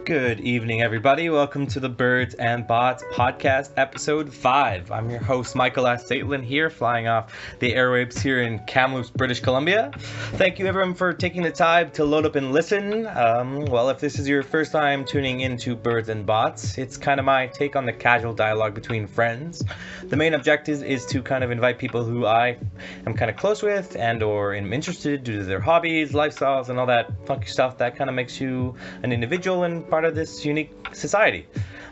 Good evening, everybody. Welcome to the Birds and Bods Podcast, Episode 5. I'm your host, Michael S. Saitlin, here, flying off the airwaves here in Kamloops, British Columbia. Thank you, everyone, for taking the time to load up and listen. Well, if this is your first time tuning into Birds and Bods, it's kind of my take on the casual dialogue between friends. The main objective is to kind of invite people who I am kind of close with and or am interested due to their hobbies, lifestyles, and all that funky stuff that kind of makes you an individual and part of this unique society.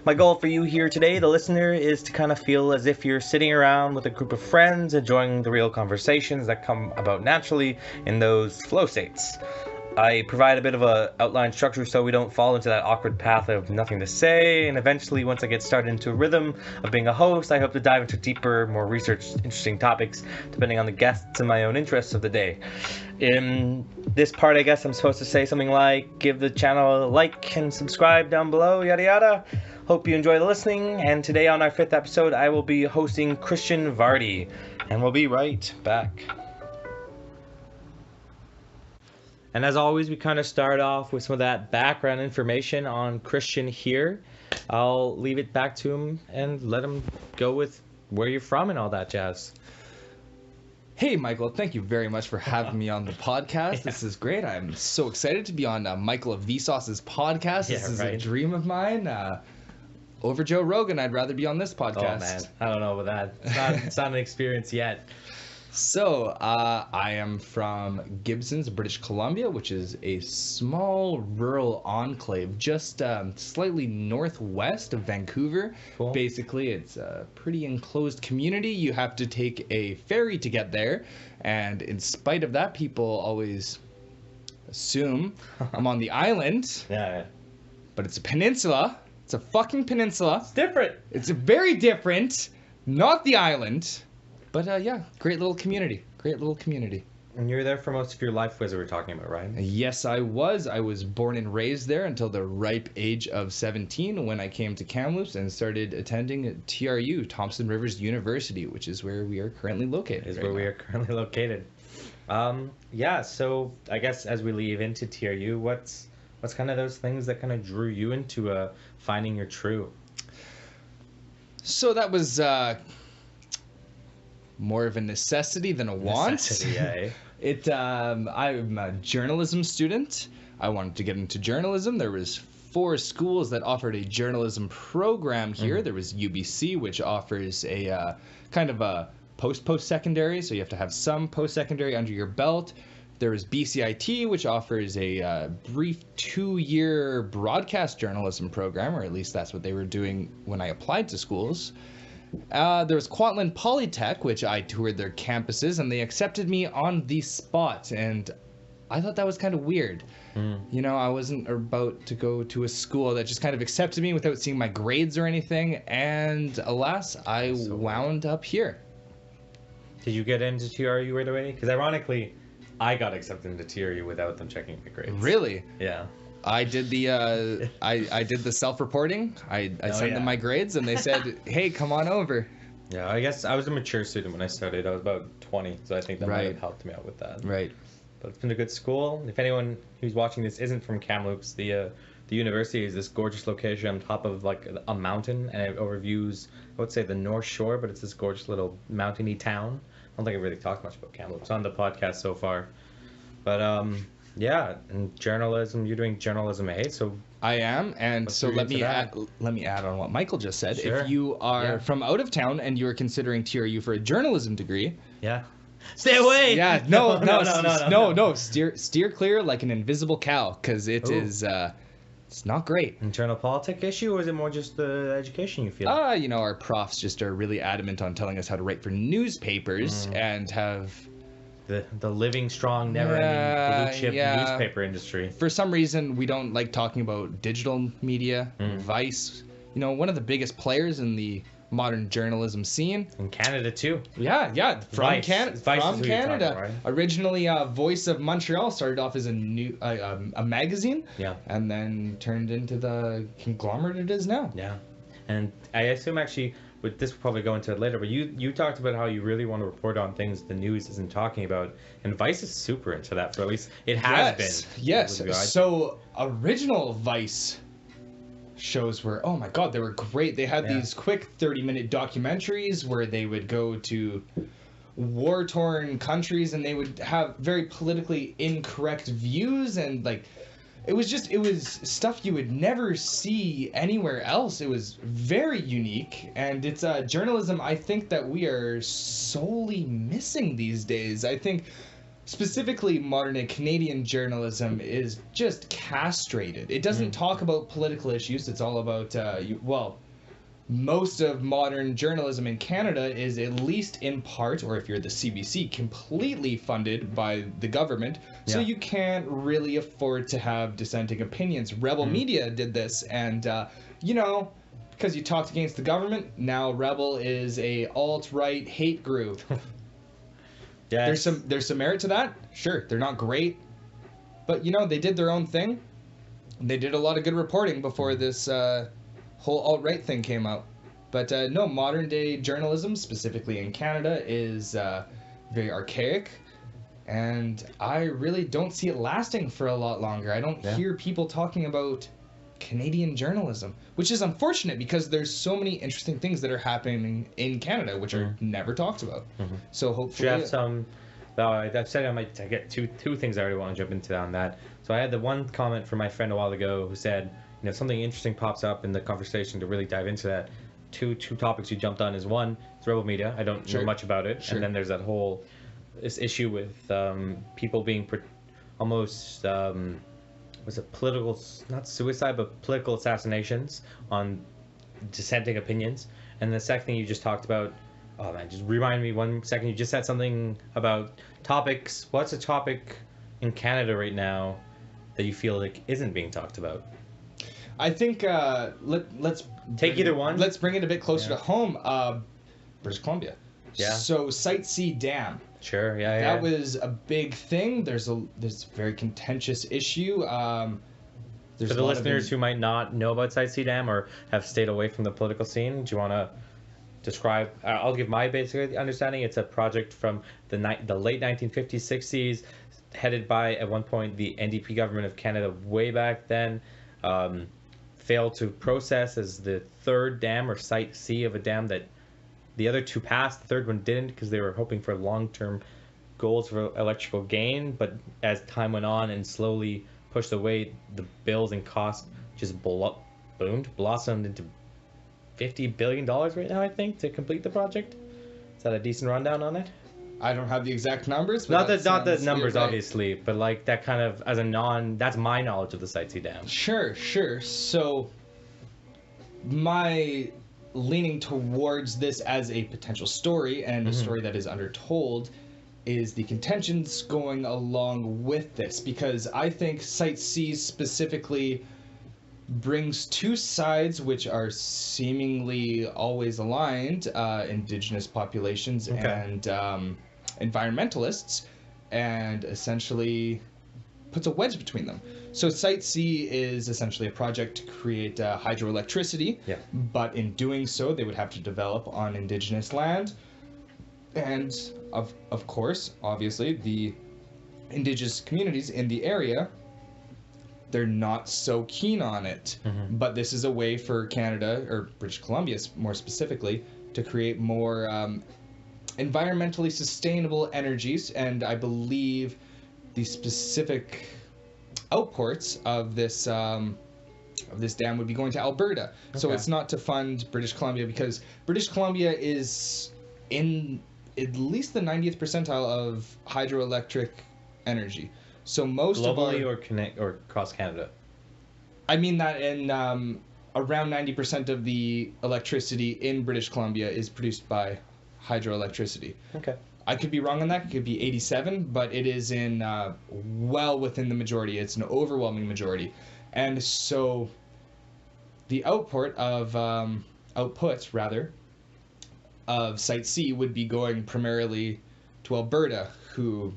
My goal for you here today, the listener, is to kind of feel as if you're sitting around with a group of friends enjoying the real conversations that come about naturally in those flow states. I provide a bit of a outline structure so we don't fall into that awkward path of nothing to say, and eventually once I get started into a rhythm of being a host, I hope to dive into deeper, more researched, interesting topics depending on the guests and my own interests of the day. In this part, I guess I'm supposed to say something like, give the channel a like and subscribe down below, yada yada. Hope you enjoy the listening, and today on our 5th episode, I will be hosting Christian Varty, and we'll be right back. And as always, we kind of start off with some of that background information on Christian here. I'll leave it back to him and let him go with where you're from and all that jazz. Hey, Michael, thank you very much for having me on the podcast. Yeah. This is great. I'm so excited to be on Michael of Vsauce's podcast. This is a dream of mine. Over Joe Rogan, I'd rather be on this podcast. Oh, man. I don't know about that. It's not an experience yet. So, I am from Gibsons, British Columbia, which is a small rural enclave just slightly northwest of Vancouver. Cool. Basically, it's a pretty enclosed community. You have to take a ferry to get there, and in spite of that, people always assume I'm on the island. Yeah. But it's a peninsula. It's a fucking peninsula. It's different. It's very different. Not the island. But yeah, great little community. Great little community. And you were there for most of your life, as we were talking about, right? Yes, I was. I was born and raised there until the ripe age of 17 when I came to Kamloops and started attending TRU, Thompson Rivers University, which is where we are currently located. We are currently located. Yeah, so I guess as we leave into TRU, what's kind of those things that kind of drew you into finding your true? So that was... more of a necessity than a want. Necessity, yeah. I'm a journalism student. I wanted to get into journalism. There was 4 schools that offered a journalism program here. Mm-hmm. There was UBC, which offers a kind of a post-secondary, so you have to have some post-secondary under your belt. There was BCIT, which offers a brief 2-year broadcast journalism program, or at least that's what they were doing when I applied to schools. There was Kwantlen Polytech, which I toured their campuses, and they accepted me on the spot, and I thought that was kind of weird. You know, I wasn't about to go to a school that just kind of accepted me without seeing my grades or anything, and alas, I wound up here. Did you get into TRU right away? Because ironically, I got accepted into TRU without them checking my grades. Really? Yeah. I did the I did the self-reporting. I sent them my grades, and they said, "Hey, come on over." Yeah, I guess I was a mature student when I started. I was about 20, so I think that might have helped me out with that. Right. But it's been a good school. If anyone who's watching this isn't from Kamloops, the university is this gorgeous location on top of like a mountain, and it overviews, I would say, the North Shore, but it's this gorgeous little mountainy town. I don't think I really talked much about Kamloops on the podcast so far, but yeah, and journalism. You're doing journalism, eh? So I am, and so let me add on what Michael just said. Sure. If you are from out of town and you are considering TRU for a journalism degree, stay away. Yeah, no. Steer clear like an invisible cow, because it is it's not great. Internal politic issue, or is it more just the education you feel? You know, our profs just are really adamant on telling us how to write for newspapers and have. The living, strong, never-ending blue-chip newspaper industry. For some reason, we don't like talking about digital media, Vice. You know, one of the biggest players in the modern journalism scene. In Canada, too. Yeah. From Canada. Right? Originally, Voice of Montreal started off as a magazine. Yeah. And then turned into the conglomerate it is now. Yeah. And I assume, actually... But this will probably go into it later, but you talked about how you really want to report on things the news isn't talking about, and Vice is super into that, for at least it has been. Yes. So original Vice shows were, oh my god, they were great. They had these quick 30-minute documentaries where they would go to war-torn countries and they would have very politically incorrect views, and like it was stuff you would never see anywhere else. It was very unique, and it's journalism I think that we are solely missing these days. I think specifically modern-day Canadian journalism is just castrated. It doesn't talk about political issues. It's all about, most of modern journalism in Canada is at least in part, or if you're the CBC, completely funded by the government. So you can't really afford to have dissenting opinions. Rebel Media did this, and, because you talked against the government, now Rebel is a alt-right hate group. Yes. There's some merit to that. Sure, they're not great, but they did their own thing. They did a lot of good reporting before this whole alt-right thing came out. But no, modern day journalism, specifically in Canada, is very archaic, and I really don't see it lasting for a lot longer. I don't hear people talking about Canadian journalism, which is unfortunate because there's so many interesting things that are happening in Canada which are never talked about. So hopefully, do you have some? I've said I get two things I already want to jump into on that. So I had the one comment from my friend a while ago who said, something interesting pops up in the conversation to really dive into that. Two topics you jumped on is one, it's Rebel Media. I don't know much about it, and then there's that whole this issue with people being almost. Was it political, not suicide, but political assassinations on dissenting opinions. And the second thing you just talked about, oh man, just remind me 1 second, you just said something about topics. What's a topic in Canada right now that you feel like isn't being talked about? I think let's take either one. Let's bring it a bit closer to home. British Columbia. Yeah. So Site C Dam. Sure. Yeah. That was a big thing. There's a very contentious issue. For the listeners who might not know about Site C Dam or have stayed away from the political scene, do you want to describe? I'll give my basic understanding. It's a project from the late 1950s, 60s, headed by at one point the NDP government of Canada way back then. Failed to process as the third dam or Site C of a dam that the other two passed. The third one didn't because they were hoping for long-term goals for electrical gain. But as time went on and slowly pushed away, the bills and costs just blossomed into $50 billion right now, I think, to complete the project. Is that a decent rundown on it? I don't have the exact numbers. But not the numbers, obviously, but like that kind of that's my knowledge of the Site C Dam. Sure. So my leaning towards this as a potential story and a story that is undertold is the contentions going along with this, because I think Site C specifically brings two sides which are seemingly always aligned, indigenous populations and environmentalists, and essentially puts a wedge between them. So Site C is essentially a project to create hydroelectricity, but in doing so they would have to develop on indigenous land, and of course, obviously, the indigenous communities in the area, they're not so keen on it. But this is a way for Canada, or British Columbia more specifically, to create more environmentally sustainable energies, and I believe the specific outports of this dam would be going to Alberta. So it's not to fund British Columbia, because British Columbia is in at least the 90th percentile of hydroelectric energy. So most globally or across Canada. I mean that in around 90% of the electricity in British Columbia is produced by hydroelectricity. Okay. I could be wrong on that. It could be 87, but it is in well within the majority. It's an overwhelming majority. And so the output of Site C would be going primarily to Alberta, who,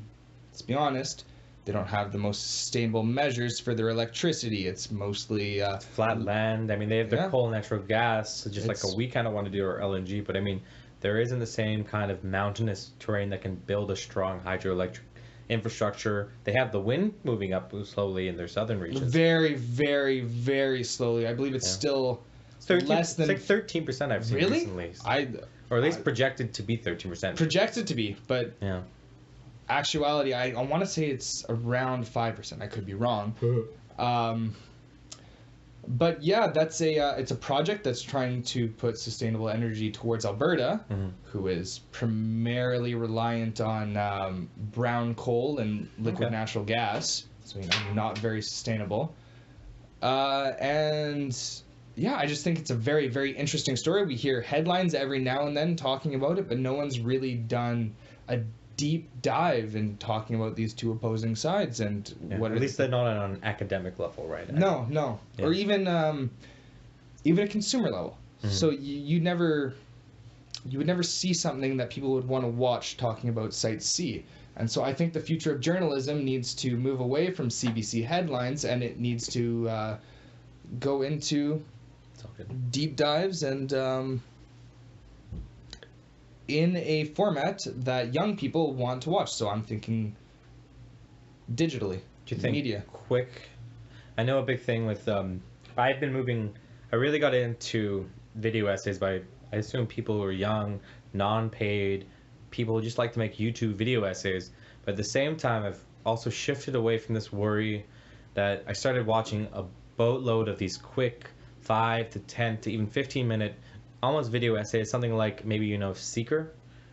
let's be honest, they don't have the most sustainable measures for their electricity. It's mostly flat land. I mean, they have their coal and natural gas, just like we kind of want to do our LNG, but I mean, there isn't the same kind of mountainous terrain that can build a strong hydroelectric infrastructure. They have the wind moving up slowly in their southern regions. Very, very, very slowly. I believe it's still less than... It's like 13% I've seen recently. Or at least projected to be 13%. Projected to be, but yeah. Actuality, I want to say it's around 5%. I could be wrong. But yeah, that's it's a project that's trying to put sustainable energy towards Alberta, who is primarily reliant on brown coal and liquid natural gas, so not very sustainable. And yeah, I just think it's a very, very interesting story. We hear headlines every now and then talking about it, but no one's really done a deep dive in talking about these two opposing sides and what. At least they're not on an academic level, right? No, yeah. Or even a consumer level. So you would never see something that people would want to watch talking about Site C. And so I think the future of journalism needs to move away from CBC headlines, and it needs to go into deep dives and in a format that young people want to watch. So I'm thinking digitally. Do you think media? Quick? I know a big thing with I really got into video essays by, I assume, people who are young, non-paid, people who just like to make YouTube video essays. But at the same time, I've also shifted away from this worry that I started watching a boatload of these quick 5 to 10 to even 15-minute almost video essays, something like maybe Seeker.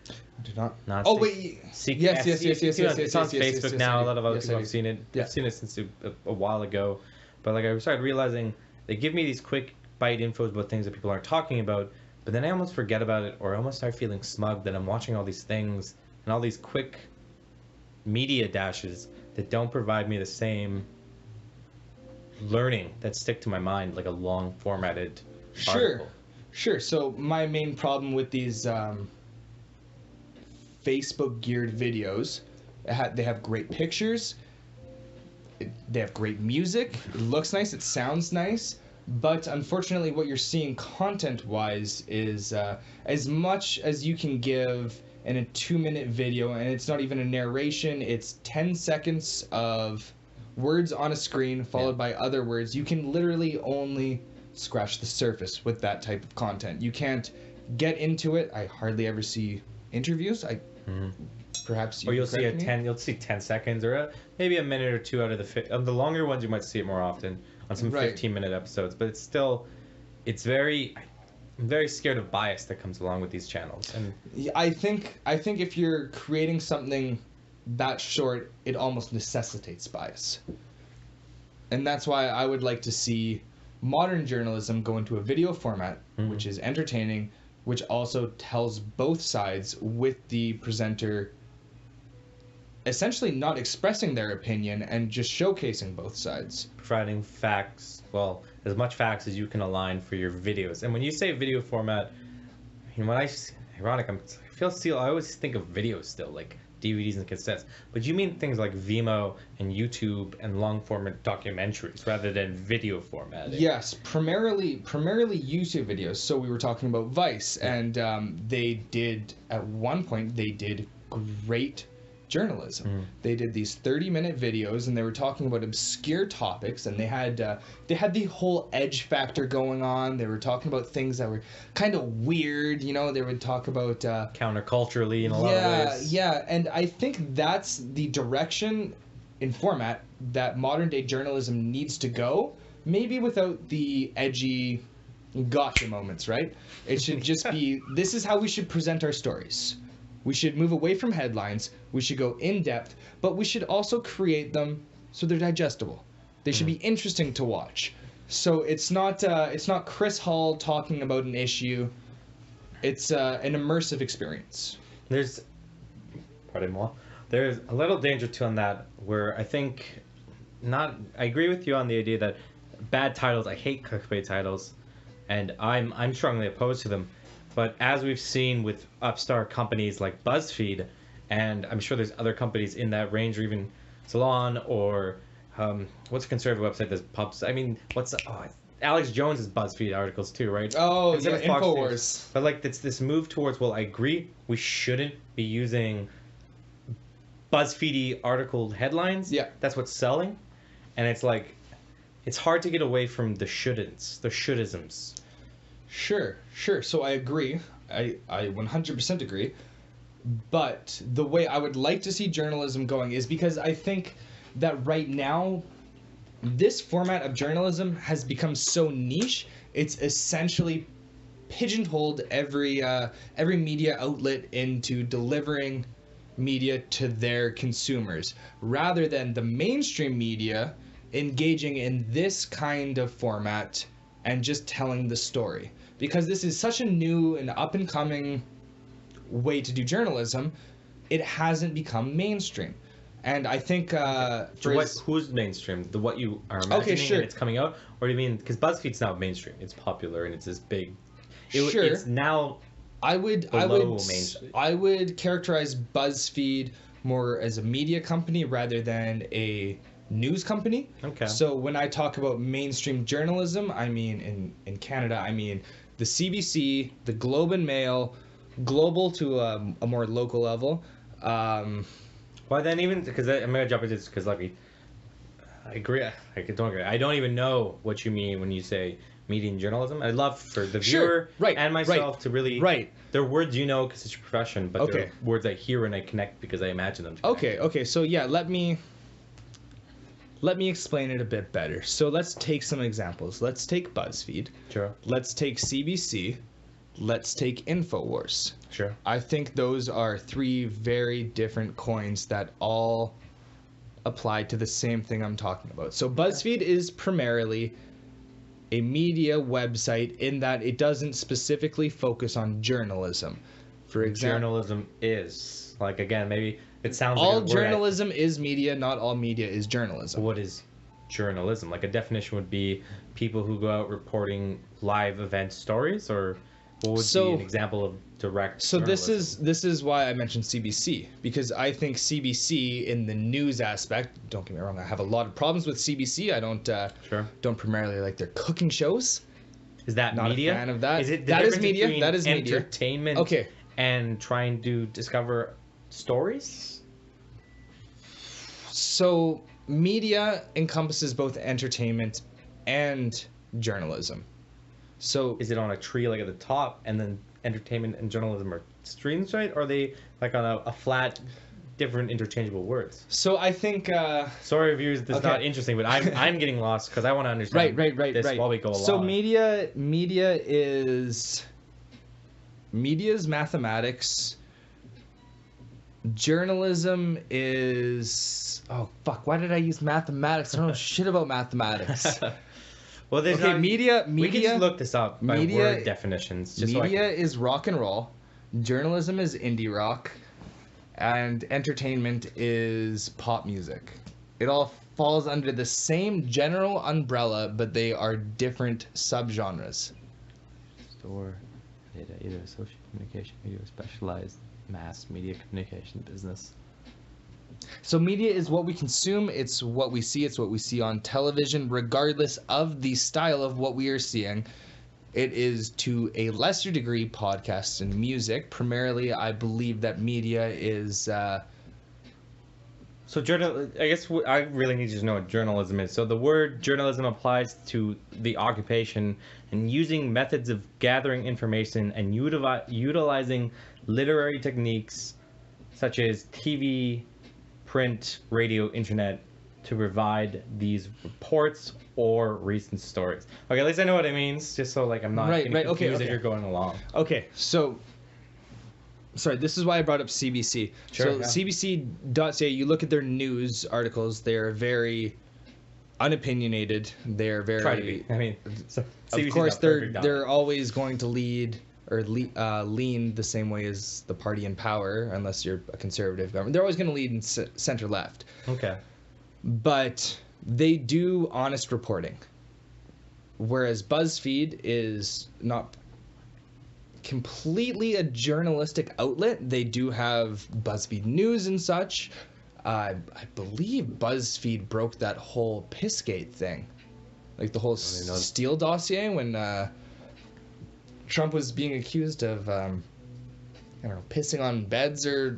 I do not. Not wait. Seeker. Yes. It's on Facebook now. A lot of other people have have seen it. Yeah. I've seen it since a while ago. But like I started realizing they give me these quick bite infos about things that people aren't talking about, but then I almost forget about it, or I almost start feeling smug that I'm watching all these things and all these quick media dashes that don't provide me the same learning that stick to my mind like a long formatted article. Sure. So my main problem with these Facebook geared videos, they have great pictures, they have great music, it looks nice, it sounds nice, but unfortunately what you're seeing content wise is as much as you can give in a 2-minute video, and it's not even a narration, it's 10 seconds of words on a screen followed by other words. You can literally only scratch the surface with that type of content. You can't get into it. I hardly ever see interviews. Perhaps you. Or you'll see 10 seconds or maybe a minute or two out of the longer ones. You might see it more often on some 15-minute episodes. But I'm very scared of bias that comes along with these channels. And I think if you're creating something that short, it almost necessitates bias. And that's why I would like to see modern journalism go into a video format, which is entertaining, which also tells both sides, with the presenter essentially not expressing their opinion and just showcasing both sides. Providing facts, as much facts as you can align for your videos. And when you say video format, I always think of videos still, like DVDs and cassettes, but you mean things like Vimeo and YouTube and long format documentaries rather than video format. Yes, primarily YouTube videos. So we were talking about Vice, and at one point they did great journalism. They did these 30-minute videos, and they were talking about obscure topics, and they had the whole edge factor going on. They were talking about things that were kind of weird, they would talk about counterculturally in a lot of ways. Yeah, and I think that's the direction in format that modern day journalism needs to go, maybe without the edgy gotcha moments, right? It should just be, this is how we should present our stories. We should move away from headlines. We should go in depth, but we should also create them so they're digestible. They should be interesting to watch. So it's not Chris Hall talking about an issue. It's an immersive experience. There's a little danger too on that, where I agree with you on the idea that bad titles, I hate clickbait titles, and I'm strongly opposed to them. But as we've seen with upstart companies like BuzzFeed, and I'm sure there's other companies in that range, or even Salon, or what's a conservative website that's pubs? Alex Jones' BuzzFeed articles too, right? Oh, yeah, InfoWars. But it's this move towards, I agree, we shouldn't be using BuzzFeedy article headlines. Yeah. That's what's selling. And it's like, it's hard to get away from the shouldn'ts, the should-isms. Sure. So I agree. I 100% agree. But the way I would like to see journalism going is because I think that right now, this format of journalism has become so niche, it's essentially pigeonholed every media outlet into delivering media to their consumers, rather than the mainstream media engaging in this kind of format and just telling the story. Because this is such a new and up-and-coming way to do journalism, it hasn't become mainstream. And I think who's mainstream? What you are imagining and it's coming out? Or do you mean, because BuzzFeed's now mainstream, it's popular and it's this big... It's now I would characterize BuzzFeed more as a media company rather than a news company. Okay. So when I talk about mainstream journalism, I mean in Canada, I mean the CBC, the Globe and Mail, global to a more local level. Well, then even because I'm gonna jump into this because I agree. I don't agree. I don't even know what you mean when you say media and journalism. I'd love for the viewer and myself to really... They're words you know because it's your profession, but they're words I hear and I connect because I imagine them. Okay. So yeah, let me explain it a bit better. So let's take some examples. Let's take BuzzFeed. Sure. Let's take CBC. Let's take InfoWars. Sure. I think those are three very different coins that all apply to the same thing I'm talking about. So BuzzFeed is primarily a media website in that it doesn't specifically focus on journalism. For example, journalism is like, again, maybe it sounds all like journalism is media, not all media is journalism. What is journalism? Like a definition would be people who go out reporting live event stories, or what would be an example of direct journalism? this is why I mentioned CBC, because I think CBC in the news aspect, don't get me wrong, I have a lot of problems with CBC. I don't primarily like their cooking shows. Is that not media? Not a fan of that. Is it that is media. That is entertainment. Okay. And trying to discover stories? So media encompasses both entertainment and journalism. So is it on a tree like at the top, and then entertainment and journalism are streams, right? Or are they like on a flat, different interchangeable words? So I think... sorry, viewers, this is not interesting, but I'm getting lost because I want to understand this while we go along. So media is mathematics. Journalism is... Oh, fuck, why did I use mathematics? I don't know shit about mathematics. Well, there's media. We can just look this up by word definitions. Media is rock and roll. Journalism is indie rock. And entertainment is pop music. It all falls under the same general umbrella, but they are different subgenres. Store data, either social communication media or specialized mass media communication business. So media is what we consume, it's what we see, it's what we see on television, regardless of the style of what we are seeing. It is, to a lesser degree, podcasts and music. Primarily, I believe that media is... So I guess I really need you to know what journalism is. So the word journalism applies to the occupation and using methods of gathering information and utilizing literary techniques such as TV, print, radio, internet to provide these reports or recent stories. Okay, at least I know what it means, just so like I'm not getting confused as you're going along. Okay, so sorry, this is why I brought up CBC. Sure, so CBC.ca, you look at their news articles, they're very unopinionated. They're very... Try to be. I mean, of course, they're always going to lead or lean the same way as the party in power, unless you're a conservative government. They're always going to lead in center-left. Okay. But they do honest reporting. Whereas BuzzFeed is not completely a journalistic outlet. They do have BuzzFeed News and such. I believe BuzzFeed broke that whole Pissgate thing. Like the whole Steele dossier when Trump was being accused of, I don't know, pissing on beds or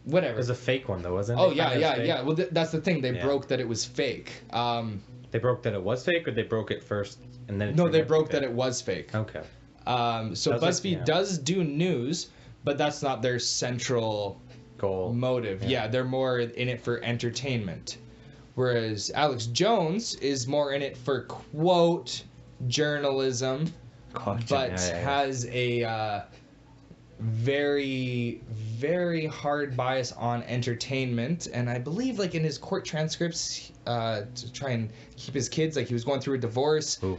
whatever. It was a fake one though, wasn't it? Oh yeah. Well, that's the thing. They broke that it was fake. They broke that it was fake, or they broke it first and then. No, they broke that it was fake. Okay. So BuzzFeed does do news, but that's not their central goal motive. Yeah, they're more in it for entertainment. Whereas Alex Jones is more in it for quote journalism, but has a very, very hard bias on entertainment. And I believe, like, in his court transcripts, to try and keep his kids, like, he was going through a divorce. Ooh,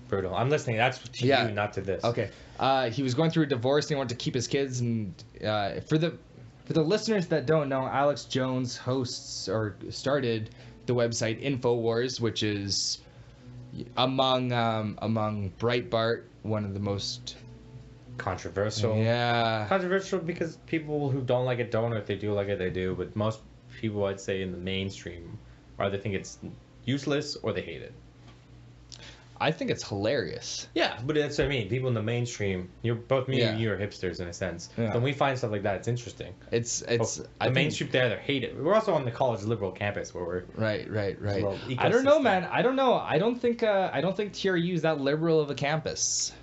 brutal. I'm listening. That's to you, not to this. Okay. He was going through a divorce and he wanted to keep his kids. And for the listeners that don't know, Alex Jones hosts or started the website InfoWars, which is among Breitbart one of the most controversial. Yeah. Controversial because people who don't like it don't, or if they do like it, they do. But most people, I'd say, in the mainstream, either think it's useless or they hate it. I think it's hilarious. Yeah, but that's what I mean. People in the mainstream, both me and you are hipsters in a sense. Yeah. When we find stuff like that, it's interesting. It's the mainstream they either hate it. We're also on the college liberal campus where we're right. I don't know, man. I don't know. I don't think TRU is that liberal of a campus.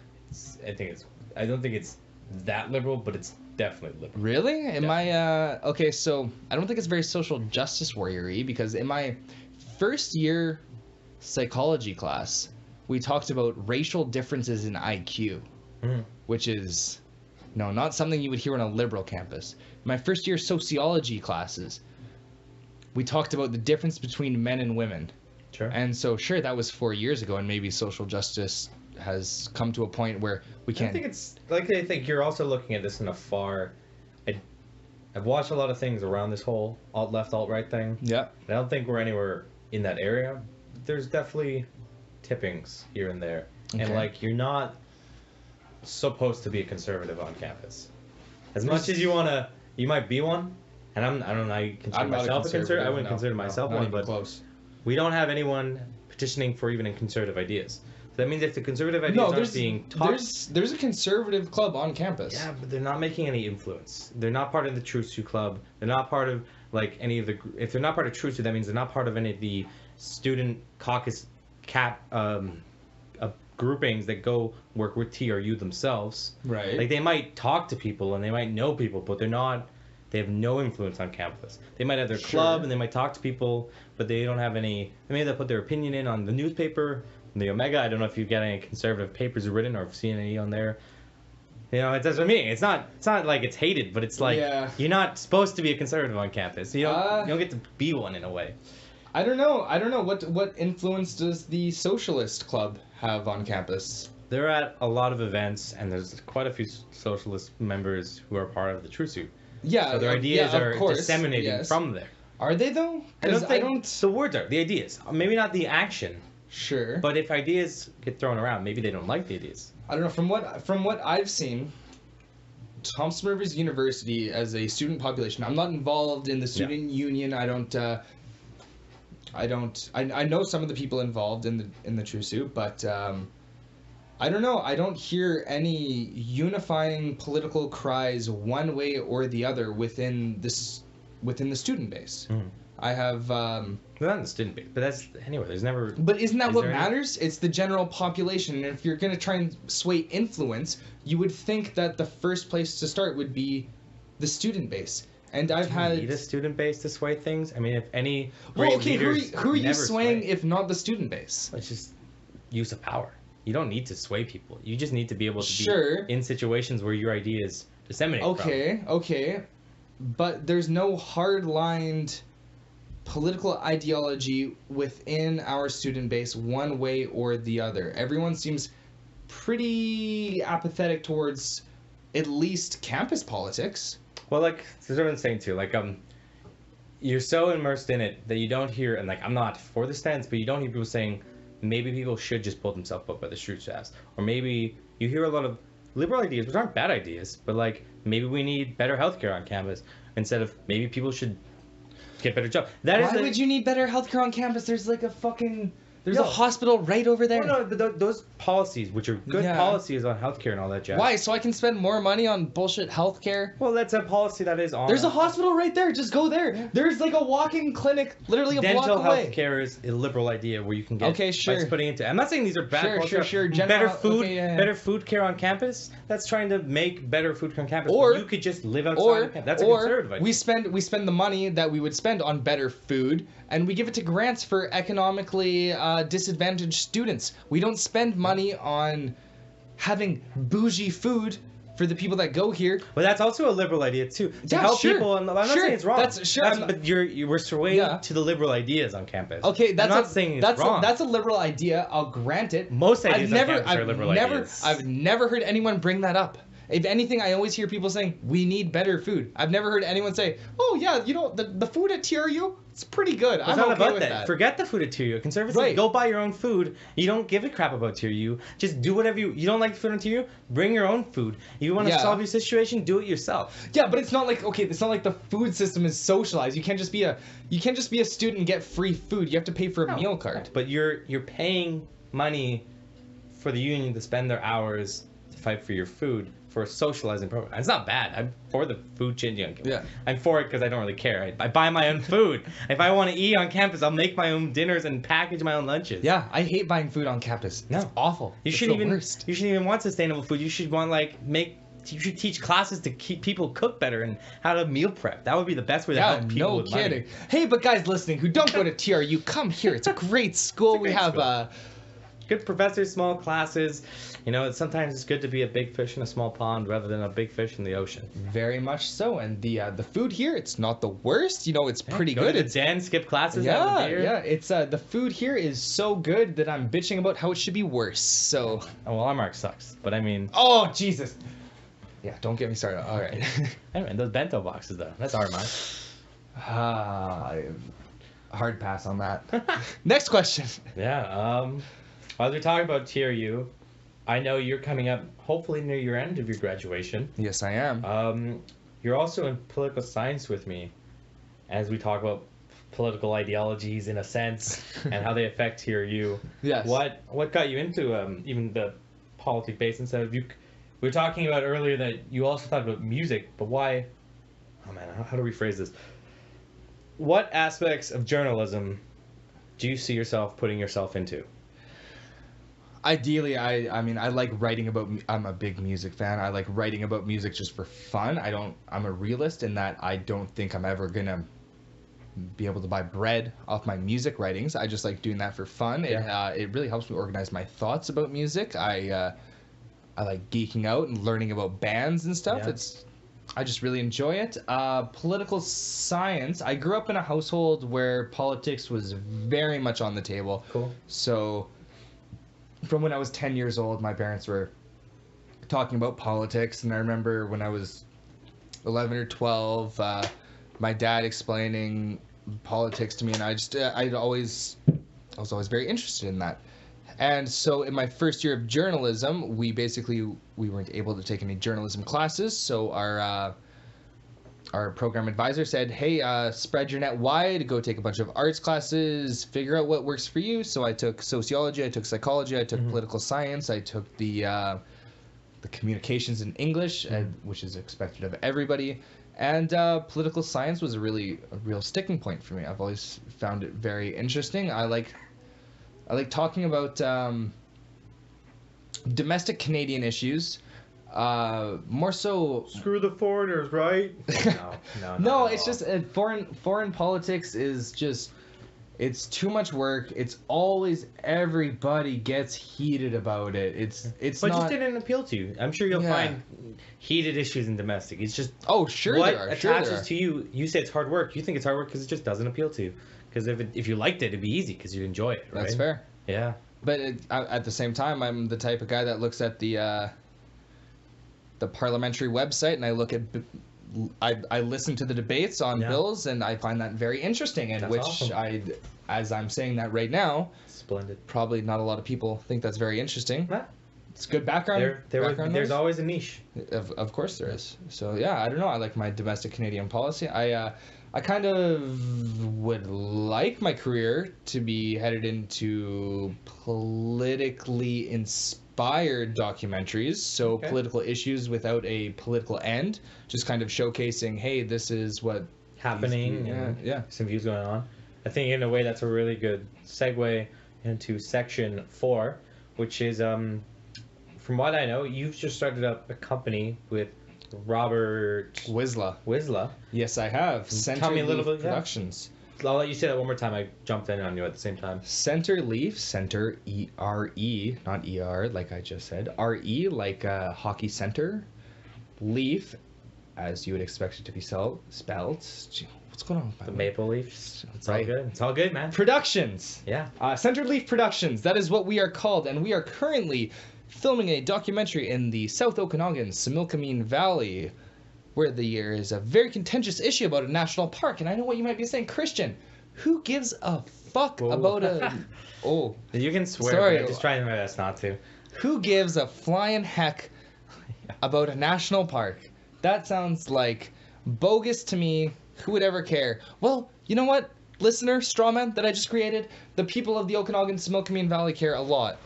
I don't think it's that liberal, but it's definitely liberal. Really? Am I okay? So I don't think it's very social justice warrior-y, because in my first year psychology class, we talked about racial differences in IQ, which is, not something you would hear on a liberal campus. In my first year sociology classes, we talked about the difference between men and women. Sure. And so, sure, that was 4 years ago, and maybe social justice has come to a point where we can't. I think it's like, I think you're also looking at this in a far. I've watched a lot of things around this whole alt-left, alt-right thing. Yeah. I don't think we're anywhere in that area. There's definitely tippings here and there, and like, you're not supposed to be a conservative on campus. As much as you might be one, and I don't know. I consider myself a conservative. I wouldn't consider myself one, but close. We don't have anyone petitioning for even conservative ideas. So that means if the conservative ideas aren't being taught, there's a conservative club on campus. Yeah, but they're not making any influence. They're not part of the Truth Suit Club. They're not part of any of the. If they're not part of Truth Suit, that means they're not part of any of the student caucus groupings that go work with TRU themselves. Right. Like, they might talk to people and they might know people, but they're not. They have no influence on campus. They might have their club and they might talk to people, but they don't have any. Maybe they'll put their opinion in on the newspaper, the Omega. I don't know if you've got any conservative papers written or seen any on there. That's what I mean. It's not like it's hated, but it's like, you're not supposed to be a conservative on campus. You don't get to be one in a way. I don't know. What influence does the Socialist Club have on campus? They're at a lot of events, and there's quite a few socialist members who are part of the True Suit. Yeah, so their ideas are disseminating from there. Are they though? I don't. The words are the ideas. Maybe not the action. Sure. But if ideas get thrown around, maybe they don't like the ideas. I don't know. From what I've seen, Thompson Rivers University as a student population. I'm not involved in the student union. I know some of the people involved in the True Suit, but I don't know. I don't hear any unifying political cries one way or the other within the student base. I have not in the student base, but that's anyway. There's never. But isn't that what matters? It's the general population, and if you're going to try and sway influence, you would think that the first place to start would be the student base. And I've had. Do you need a student base to sway things? I mean, if any. Who are you swaying if not the student base? It's just use of power. You don't need to sway people. You just need to be able to be in situations where your ideas disseminate. Okay. But there's no hard-lined political ideology within our student base one way or the other. Everyone seems pretty apathetic towards at least campus politics. Well, like, that's what I'm saying too. Like, you're so immersed in it that you don't hear, and like, I'm not for the stance, but you don't hear people saying maybe people should just pull themselves up by the shootshafts, or maybe you hear a lot of liberal ideas, which aren't bad ideas, but like, maybe we need better healthcare on campus instead of maybe people should get better jobs. Why would you need better healthcare on campus? There's There's a hospital right over there. No, those policies, which are good policies on healthcare and all that jazz. Why? So I can spend more money on bullshit healthcare? Well, that's a policy that is on. There's a hospital right there. Just go there. Yeah. There's like a walk-in clinic literally a block away. Dental healthcare is a liberal idea where you can get. Okay, sure. By putting into. I'm not saying these are bad. Sure. Better food, better food care on campus. That's trying to make better food care on campus. Or you could just live outside of campus. That's a conservative idea. We spend the money that we would spend on better food, and we give it to grants for economically disadvantaged students. We don't spend money on having bougie food for the people that go here. Well, that's also a liberal idea too. To help people, and I'm not saying it's wrong. But you were swayed to the liberal ideas on campus. Okay, I'm not saying it's wrong. That's a liberal idea. I'll grant it. Most ideas on campus are liberal ideas. I've never heard anyone bring that up. If anything, I always hear people saying, we need better food. I've never heard anyone say, oh, yeah, you know, the food at TRU, it's pretty good. I'm not okay about with that. Forget the food at TRU. Conservatives go buy your own food. You don't give a crap about TRU. Just do whatever you don't like the food at TRU, bring your own food. You want to solve your situation, do it yourself. Yeah, but it's not like, it's not like the food system is socialized. You can't just be a student and get free food. You have to pay for a meal card. But you're paying money for the union to spend their hours to fight for your food. For a socializing program. It's not bad. I'm for the food changing. Yeah. I'm for it because I don't really care. I buy my own food. If I want to eat on campus, I'll make my own dinners and package my own lunches. Yeah, I hate buying food on campus. It's awful. You shouldn't even want sustainable food. You should want you should teach classes to keep people cook better and how to meal prep. That would be the best way to help people with money. Hey, but guys listening who don't go to TRU, come here. It's a great school. We have good professors, small classes. You know, sometimes it's good to be a big fish in a small pond rather than a big fish in the ocean. Very much so. And the food here, it's not the worst. You know, it's pretty good. It's Dan, skip classes. Yeah. It's the food here is so good that I'm bitching about how it should be worse. So. Oh, well, our mark sucks. But I mean. Oh Jesus. Yeah, don't get me started. All right. Anyway, those bento boxes though. That's our mark. Hard pass on that. Next question. Yeah. As we talk about TRU, I know you're coming up hopefully near your end of your graduation. Yes, I am. You're also in political science with me as we talk about political ideologies in a sense and how they affect TRU. Yes. What got you into even the politic base instead of you? We were talking about earlier that you also thought about music, but why? Oh man, how do we phrase this? What aspects of journalism do you see yourself putting yourself into? Ideally, I mean, I like writing about. I'm a big music fan. I like writing about music just for fun. I'm a realist in that I don't think I'm ever gonna be able to buy bread off my music writings. I just like doing that for fun. Yeah. It really helps me organize my thoughts about music. I like geeking out and learning about bands and stuff. Yeah. I just really enjoy it. Political science. I grew up in a household where politics was very much on the table. Cool. So. From when I was 10 years old, my parents were talking about politics, and I remember when I was 11 or 12, my dad explaining politics to me, and I was always very interested in that. And so in my first year of journalism, we weren't able to take any journalism classes, so our program advisor said, hey, spread your net wide, go take a bunch of arts classes, figure out what works for you. So I took sociology, I took psychology, I took political science, I took the communications in English, which is expected of everybody. And political science was a real sticking point for me. I've always found it very interesting. I like talking about domestic Canadian issues. More so. Screw the foreigners, right? No. It's just foreign politics is just. It's too much work. It's always everybody gets heated about it. But just didn't appeal to you. I'm sure you'll find heated issues in domestic. It's just there are. Attaches to you. You say it's hard work. You think it's hard work because it just doesn't appeal to you. Because if you liked it, it'd be easy because you'd enjoy it. Right? That's fair. Yeah. But at the same time, I'm the type of guy that looks at the parliamentary website and I look at. I listen to the debates on bills, and I find that very interesting. And that's awesome. As I'm saying that right now, splendid. Probably not a lot of people think that's very interesting. Huh? It's good background. There's always a niche. Of course there is. So yeah, I don't know. I like my domestic Canadian policy. I kind of would like my career to be headed into politically inspired documentaries. So political issues without a political end, just kind of showcasing, hey, this is what happening. Some views going on. I think in a way that's a really good segue into section 4, which is from what I know, you've just started up a company with Robert Wisla. Yes, I have. Tell me a little bit. Productions. I'll let you say that one more time. I jumped in on you at the same time. Center Leaf, Center E-R-E, not E-R like I just said. R-E like hockey center. Leaf, as you would expect it to be spelled. What's going on with the Maple Leafs? It's right. all good. It's all good, man. Productions. Yeah. Center Leaf Productions. That is what we are called, and we are currently filming a documentary in the South Okanagan, Similkameen Valley, where there is a very contentious issue about a national park. And I know what you might be saying, Christian, who gives a fuck about a... Oh. You can swear, sorry. but I'm just trying my best not to. Who gives a flying heck about a national park? That sounds like bogus to me. Who would ever care? Well, you know what, listener, strawman that I just created? The people of the Okanagan, Similkameen Valley care a lot.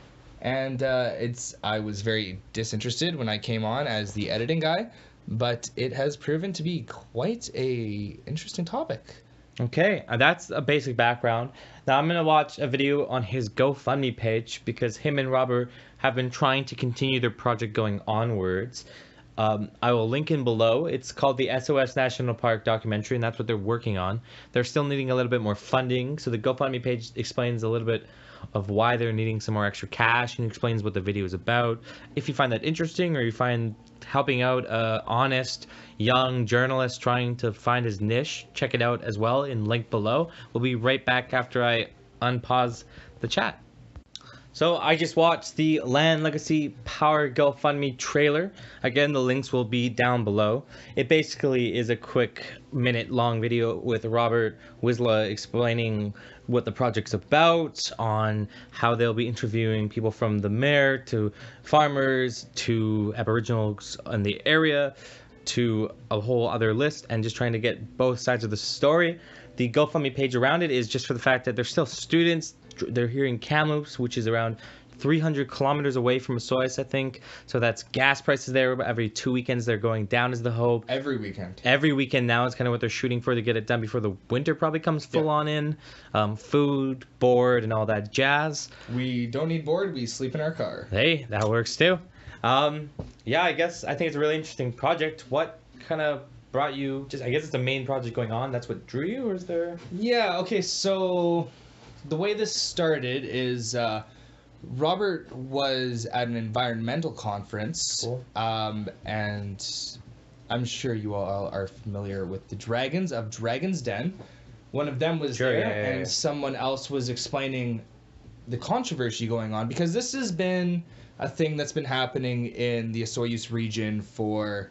And I was very disinterested when I came on as the editing guy, but it has proven to be quite a interesting topic. Okay, that's a basic background. Now I'm going to watch a video on his GoFundMe page because him and Robert have been trying to continue their project going onwards. I will link in below. It's called the SOS National Park documentary, and that's what they're working on. They're still needing a little bit more funding, so the GoFundMe page explains a little bit of why they're needing some more extra cash and explains what the video is about. If you find that interesting, or you find helping out a honest young journalist trying to find his niche, check it out as well in link below. We'll be right back after I unpause the chat. So I just watched the Land Legacy Power GoFundMe trailer. Again, the links will be down below. It basically is a quick minute-long video with Robert Wisla explaining what the project's about, on how they'll be interviewing people from the mayor to farmers to Aboriginals in the area to a whole other list, and just trying to get both sides of the story. The GoFundMe page around it is just for the fact that they're still students. They're here in Kamloops, which is around 300 kilometers away from Osoyoos, I think. So that's gas prices there. Every 2 weekends they're going down is the hope. Every weekend now is kind of what they're shooting for, to get it done before the winter probably comes full on in. Food, board, and all that jazz. We don't need board. We sleep in our car. Hey, that works too. Yeah, I think it's a really interesting project. What kind of brought you, I guess it's the main project going on, that's what drew you, or is there... Yeah, okay, so the way this started is Robert was at an environmental conference. Cool. And I'm sure you all are familiar with the dragons of Dragon's Den. One of them was there, and someone else was explaining the controversy going on, because this has been a thing that's been happening in the Osoyoos region for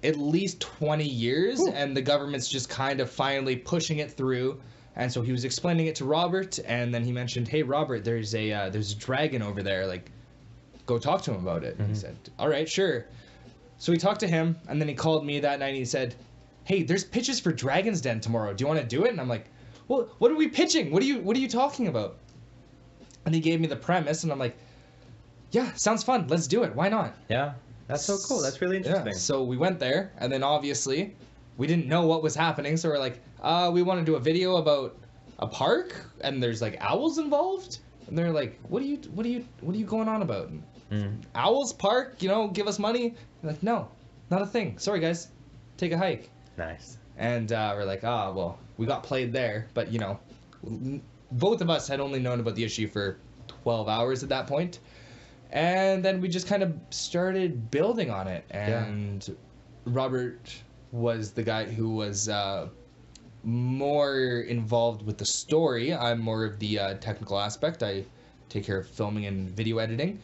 at least 20 years. Ooh. And the government's just kind of finally pushing it through. And so he was explaining it to Robert, and then he mentioned, hey, Robert, there's a dragon over there, like, go talk to him about it. Mm-hmm. He said, all right, sure. So we talked to him, and then he called me that night, and he said, hey, there's pitches for Dragon's Den tomorrow. Do you want to do it? And I'm like, well, what are we pitching? What are you talking about? And he gave me the premise, and I'm like, yeah, sounds fun. Let's do it. Why not? Yeah. That's so cool. That's really interesting. Yeah. So we went there, and then obviously we didn't know what was happening, so we're like, we want to do a video about a park, and there's like owls involved, and they're like, what are you going on about? Owls Park, give us money. We're like, no, not a thing. Sorry guys, take a hike. Nice. And we're like, well, we got played there, but both of us had only known about the issue for 12 hours at that point. And then we just kind of started building on it. And Robert was the guy who was more involved with the story. I'm more of the technical aspect. I take care of filming and video editing.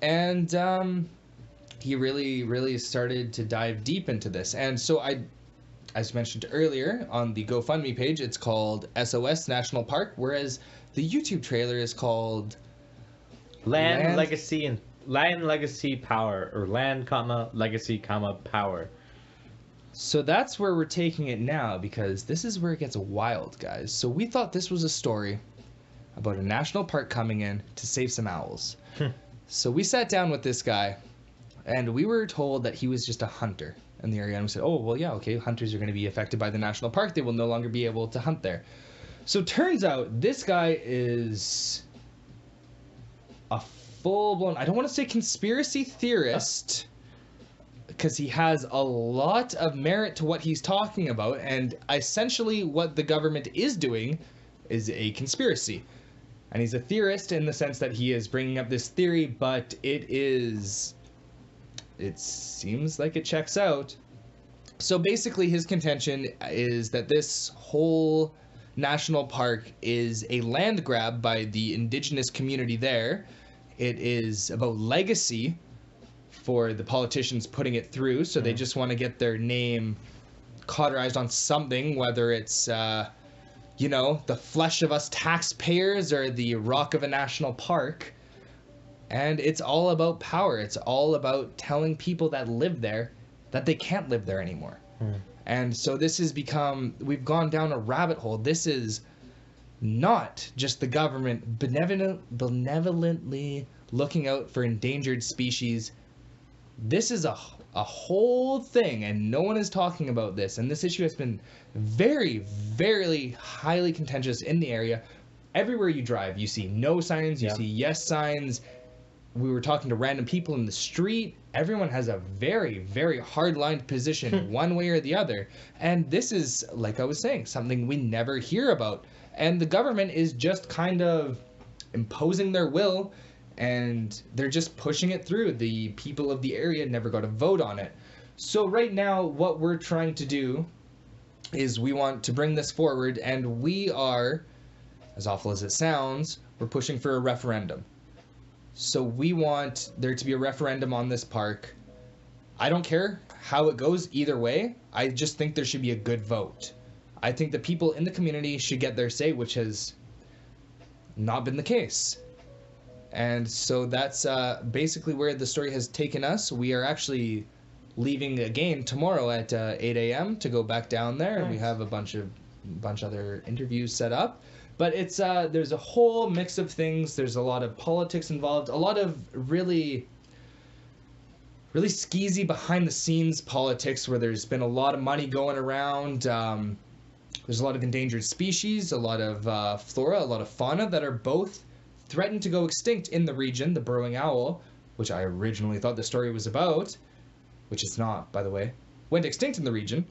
And he really, really started to dive deep into this. And so as mentioned earlier, on the GoFundMe page, it's called SOS National Park, whereas the YouTube trailer is called... Land Legacy and land legacy power, or land comma legacy comma power. So that's where we're taking it now, because this is where it gets wild, guys. So we thought this was a story about a national park coming in to save some owls. So we sat down with this guy, and we were told that he was just a hunter in the area. And we said, oh, well, yeah, okay, hunters are going to be affected by the national park. They will no longer be able to hunt there. So turns out this guy is a full-blown, I don't want to say conspiracy theorist, because he has a lot of merit to what he's talking about, and essentially what the government is doing is a conspiracy. And he's a theorist in the sense that he is bringing up this theory, but it seems like it checks out. So basically his contention is that this whole national park is a land grab by the indigenous community there. It is about legacy for the politicians putting it through, so they just want to get their name cauterized on something, whether it's the flesh of us taxpayers or the rock of a national park. And it's all about power. It's all about telling people that live there that they can't live there anymore. And so this has become, we've gone down a rabbit hole. This is not just the government benevolently looking out for endangered species. This is a whole thing, and no one is talking about this. And this issue has been very, very highly contentious in the area. Everywhere you drive, you see no signs, you see yes signs. We were talking to random people in the street. Everyone has a very, very hard-lined position one way or the other. And this is, like I was saying, something we never hear about. And the government is just kind of imposing their will, and they're just pushing it through. The people of the area never got a vote on it. So right now, what we're trying to do is we want to bring this forward, and we are, as awful as it sounds, we're pushing for a referendum. So we want there to be a referendum on this park. I don't care how it goes either way. I just think there should be a good vote. I think the people in the community should get their say, which has not been the case. And so that's basically where the story has taken us. We are actually leaving again tomorrow at 8 a.m. to go back down there. Nice. And we have a bunch other interviews set up. But it's there's a whole mix of things. There's a lot of politics involved, a lot of really skeezy behind the scenes politics where there's been a lot of money going around. There's a lot of endangered species, a lot of flora, a lot of fauna that are both threatened to go extinct in the region. The burrowing owl, which I originally thought the story was about, which it's not, by the way, went extinct in the region.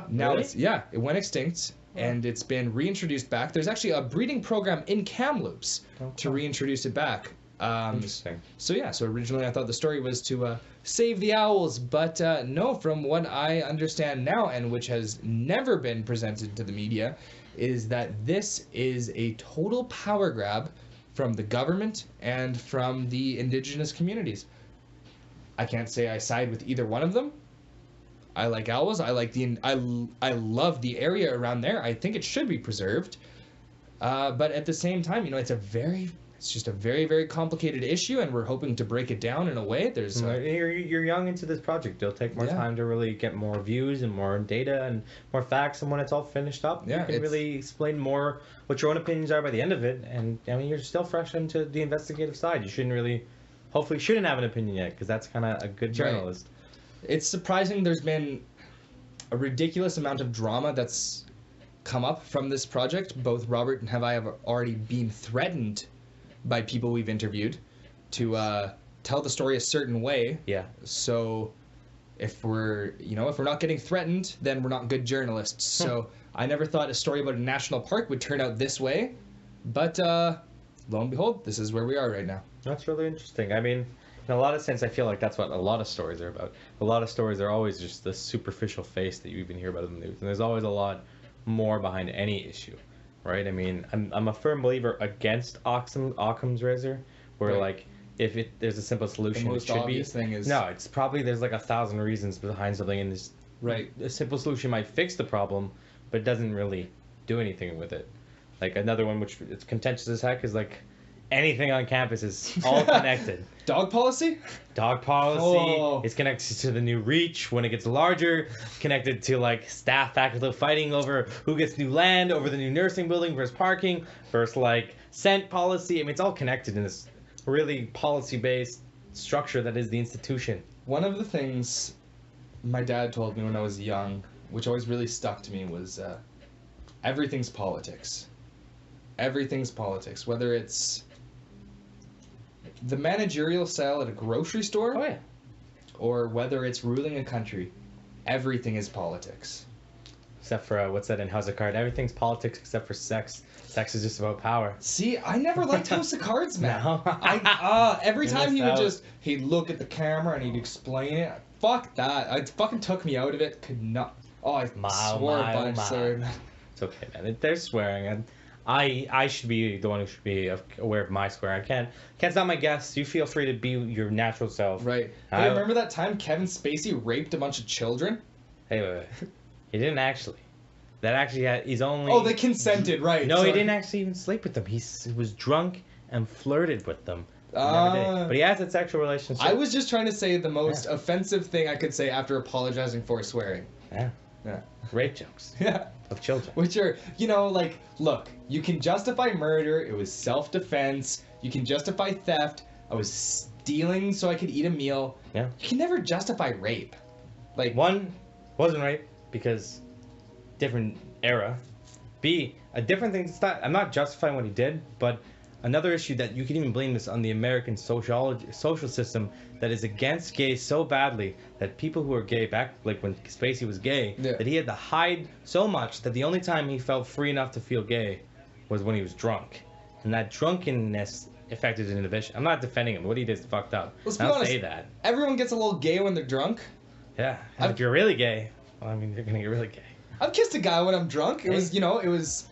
Now really? It went extinct. And it's been reintroduced back. There's actually a breeding program in Kamloops to reintroduce it back. Interesting. So originally I thought the story was to save the owls, but no, from what I understand now, and which has never been presented to the media, is that this is a total power grab from the government and from the indigenous communities. I can't say I side with either one of them. I like owls. I love the area around there. I think it should be preserved. But at the same time, it's just a very, very complicated issue, and we're hoping to break it down in a way. You're young into this project. It'll take more time to really get more views and more data and more facts. And when it's all finished up, you can really explain more what your own opinions are by the end of it. And I mean, you're still fresh into the investigative side. You hopefully shouldn't have an opinion yet, because that's kind of a good journalist. Right. It's surprising there's been a ridiculous amount of drama that's come up from this project. Both Robert and I have already been threatened by people we've interviewed to tell the story a certain way. Yeah. So if we're not getting threatened, then we're not good journalists. So I never thought a story about a national park would turn out this way. But lo and behold, this is where we are right now. That's really interesting. I mean, in a lot of sense, I feel like that's what a lot of stories are about. A lot of stories are always just the superficial face that you even hear about in the news. And there's always a lot more behind any issue, right? I mean, I'm a firm believer against Occam's razor, where like, if there's a simple solution, the most it should obvious be. Thing is... No, it's probably there's like 1,000 reasons behind something, and this a simple solution might fix the problem, but it doesn't really do anything with it. Like another one, which it's contentious as heck, is like anything on campus is all connected. Dog policy? Dog policy is connected to the new reach when it gets larger, connected to like staff faculty fighting over who gets new land, over the new nursing building versus parking, versus like scent policy. I mean, it's all connected in this really policy-based structure that is the institution. One of the things my dad told me when I was young, which always really stuck to me, was everything's politics. Everything's politics. Whether it's the managerial style at a grocery store, Oh yeah. or whether it's ruling a country, everything is politics. Except for what's that in House of Cards? Everything's politics except for sex. Sex is just about power. See, I never liked House of Cards, man. No. Every You time missed out. he'd look at the camera and he'd explain it. Fuck that. It fucking took me out of it. Could not. Oh, I swore a bunch. Sorry, man. It's okay, man. They're swearing, and I should be the one who should be aware of my swearing. Can't stop my guests. You feel free to be your natural self. Right. Hey, remember that time Kevin Spacey raped a bunch of children? Hey, wait. He didn't actually. That actually he's only. Oh, they consented, right? No, Sorry. he didn't actually even sleep with them. He was drunk and flirted with them. Never did. But he has a sexual relationship. I was just trying to say the most offensive thing I could say after apologizing for swearing. Yeah. Yeah. Rape jokes Yeah. of children. Which are, like, look, you can justify murder. It was self-defense. You can justify theft. I was stealing so I could eat a meal. Yeah. You can never justify rape. Like, One, wasn't rape because different era. B, a different thing. I'm not justifying what he did, but another issue that you can even blame this on the American social system that is against gays so badly that people who are gay back, like when Spacey was gay, that he had to hide so much that the only time he felt free enough to feel gay was when he was drunk, and that drunkenness affected his inhibition. I'm not defending him. What he did is fucked up. Let's be I'll honest, say that. everyone gets a little gay when they're drunk. Yeah. And if you're really gay, well, I mean, you're gonna get really gay. I've kissed a guy when I'm drunk. It was, it was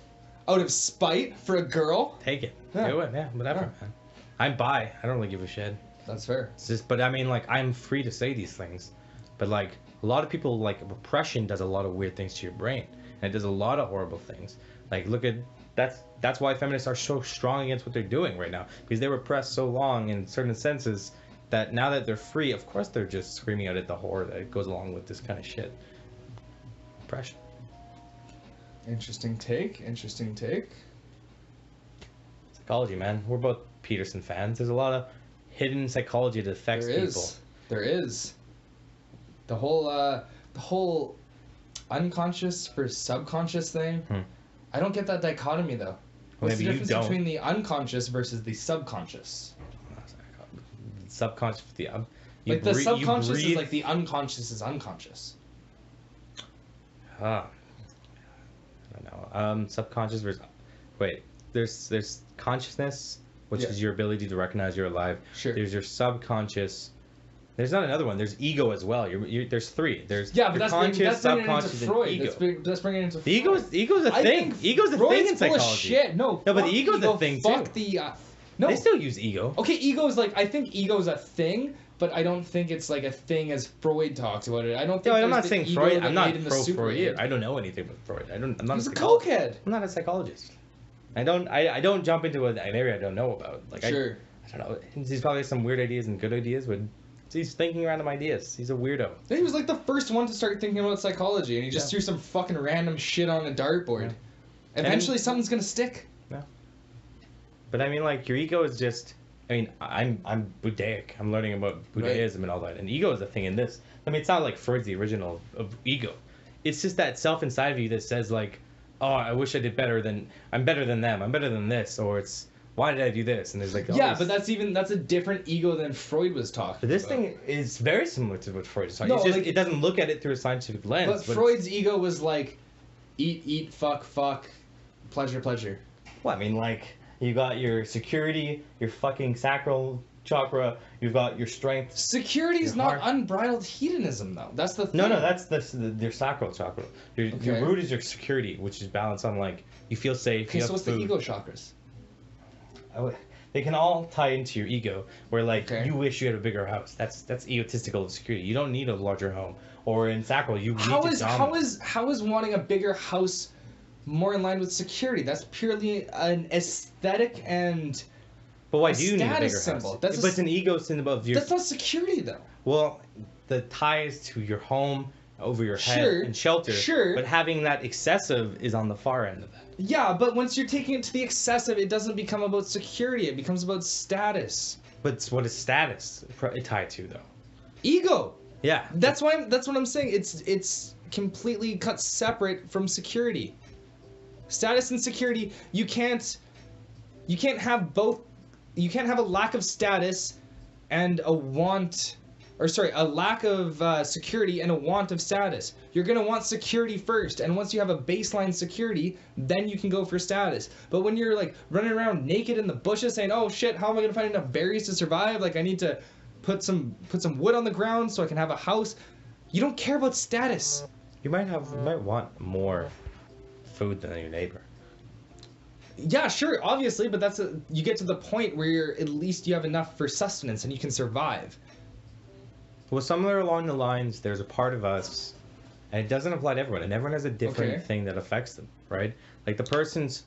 out of spite for a girl. Take it. Yeah. Do it. Yeah, whatever, man. I'm bi. I don't really give a shit. That's fair. It's just, but I mean, like, I'm free to say these things. But, like, a lot of people, like, repression does a lot of weird things to your brain. And it does a lot of horrible things. Like, look at, that's why feminists are so strong against what they're doing right now. Because they were repressed so long in certain senses that now that they're free, of course they're just screaming out at the horror that goes along with this kind of shit. Repression. Interesting take. Psychology, man. We're both Peterson fans. There's a lot of hidden psychology that affects people. There is. The whole unconscious versus subconscious thing. I don't get that dichotomy though. What's the difference between the unconscious versus the subconscious? Subconscious, the like the subconscious is like the unconscious is unconscious. I don't know. Subconscious versus there's consciousness, which is your ability to recognize you're alive. Sure. There's your subconscious. There's not another one. There's ego as well. There's three. There's but that's conscious, subconscious, and ego. That's bringing it into The Freud. ego's a thing. Ego's a thing in psychology. Full of shit. No, but the ego's a thing fuck too. The no. They still use ego. Okay, I think ego's a thing, but I don't think it's like a thing as Freud talks about it. I don't think. No, I'm not saying Freud. I'm not pro Freud Freud either. I don't know anything about Freud. I'm not. He's a cokehead. I'm not a psychologist. I don't jump into an area I don't know about. Like sure. I don't know. He's probably some weird ideas and good ideas, but he's thinking random ideas. He's a weirdo. He was like the first one to start thinking about psychology, and he just threw some fucking random shit on a dartboard. Yeah. Eventually, something's gonna stick. Yeah. But I mean, like, your ego is just. I mean, I'm Buddhaic. I'm learning about Buddhism and all that, and ego is a thing in this. I mean, it's not like Freud's the original of ego. It's just that self inside of you that says like, oh, I wish I did better than I'm better than them. I'm better than this, or it's why did I do this? And there's like but that's a different ego than Freud was talking. But this thing is very similar to what Freud is talking. No, it doesn't look at it through a scientific lens. But Freud's ego was like, eat, fuck, pleasure. Well, I mean, like, you got your security, your fucking sacral chakra, you've got your strength. Security's not unbridled hedonism, though. That's the thing. No, that's your sacral chakra. Your root is your security, which is balanced on, like, you feel safe. Okay, so what's the ego chakras? They can all tie into your ego, where, like, you wish you had a bigger house. That's egotistical of security. You don't need a larger home. Or in sacral, you need to dominate. How is wanting a bigger house more in line with security? That's purely an aesthetic and But why do you need a bigger symbol. house? That's but it's an ego symbol of your... That's not security, though. Well, the ties to your home, over your head, and shelter. Sure. But having that excessive is on the far end of that. Yeah, but once you're taking it to the excessive, it doesn't become about security. It becomes about status. But what is status tied to, though? Ego. Yeah. That's what I'm saying. It's completely cut separate from security. Status and security, you can't have both. You can't have a lack of status and a lack of security and a want of status. You're gonna want security first, and once you have a baseline security, then you can go for status. But when you're like running around naked in the bushes saying, "Oh shit, how am I gonna find enough berries to survive? Like I need to put some wood on the ground so I can have a house," you don't care about status. You might want more food than your neighbor. Yeah, sure, obviously, but you get to the point where at least you have enough for sustenance and you can survive. Well, somewhere along the lines, there's a part of us, and it doesn't apply to everyone, and everyone has a different thing that affects them, right? Like the person's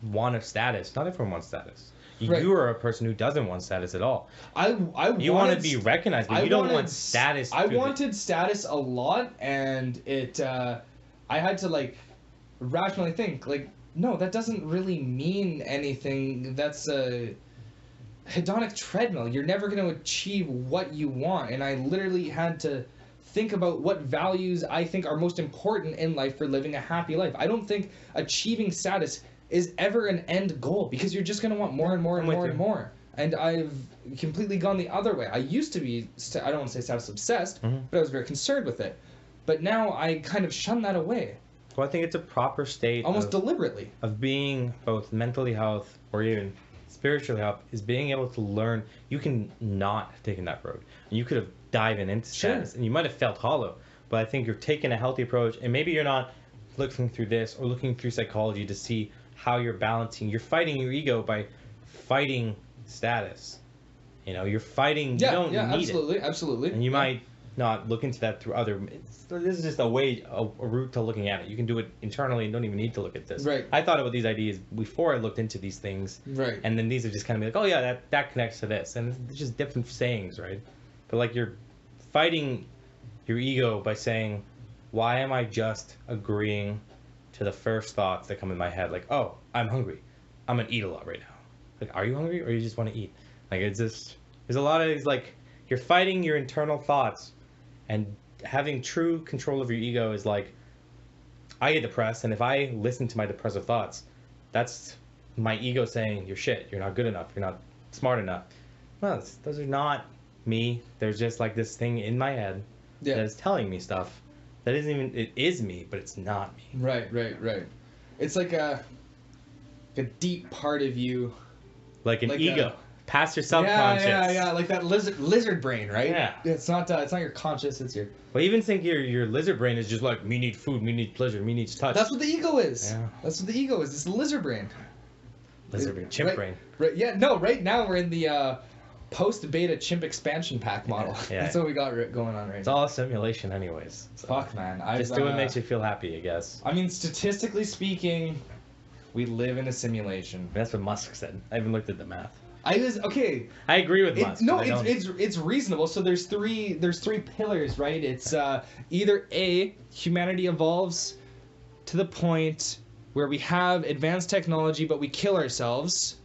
want of status, not everyone wants status. Right. You are a person who doesn't want status at all. You want to be recognized, but you don't want status. I wanted status a lot, and I had to like rationally think, like, no, that doesn't really mean anything. That's a hedonic treadmill. You're never going to achieve what you want. And I literally had to think about what values I think are most important in life for living a happy life. I don't think achieving status is ever an end goal, because you're just going to want more and more and more and more. And I've completely gone the other way. I used to be, I don't want to say status obsessed, but I was very concerned with it. But now I kind of shun that away. Well, I think it's a proper state almost deliberately of being both mentally health or even spiritually health, is being able to learn you can not have taken that road. And you could have dived into status, and you might have felt hollow. But I think you're taking a healthy approach, and maybe you're not looking through this or looking through psychology to see how you're balancing. You're fighting your ego by fighting status. You know, you're fighting. Yeah, you don't need absolutely, it. absolutely. And you might not look into that through other. This is just a way, a route to looking at it. You can do it internally and don't even need to look at this. Right. I thought about these ideas before I looked into these things. Right. And then these are just kind of like, oh yeah, that connects to this, and it's just different sayings, right? But like you're fighting your ego by saying, why am I just agreeing to the first thoughts that come in my head? Like, oh, I'm hungry. I'm gonna eat a lot right now. Like, are you hungry or you just want to eat? Like, it's just, there's a lot of these, like, you're fighting your internal thoughts, and having true control of your ego is like, I get depressed, and if I listen to my depressive thoughts, that's my ego saying, you're shit, you're not good enough, you're not smart enough. Well, those are not me. There's just like this thing in my head that is telling me stuff that isn't even, it is me, but it's not me. Right. It's like a deep part of you. Like an ego. Past your subconscious. Yeah, like that lizard brain, right? Yeah. It's not your conscious, it's your... Well, even think your lizard brain is just like, me need food, me need pleasure, me needs touch. That's what the ego is. Yeah. That's what the ego is. It's the lizard brain. Lizard brain, chimp brain. Right, yeah, no, right now we're in the post-beta chimp expansion pack model. Yeah. That's what we got going on right now. It's all a simulation anyways. So. Fuck, man. Just do what makes you feel happy, I guess. I mean, statistically speaking, we live in a simulation. That's what Musk said. I even looked at the math. I agree with Musk. No, it's reasonable. So there's three pillars, right? It's either A, humanity evolves to the point where we have advanced technology but we kill ourselves.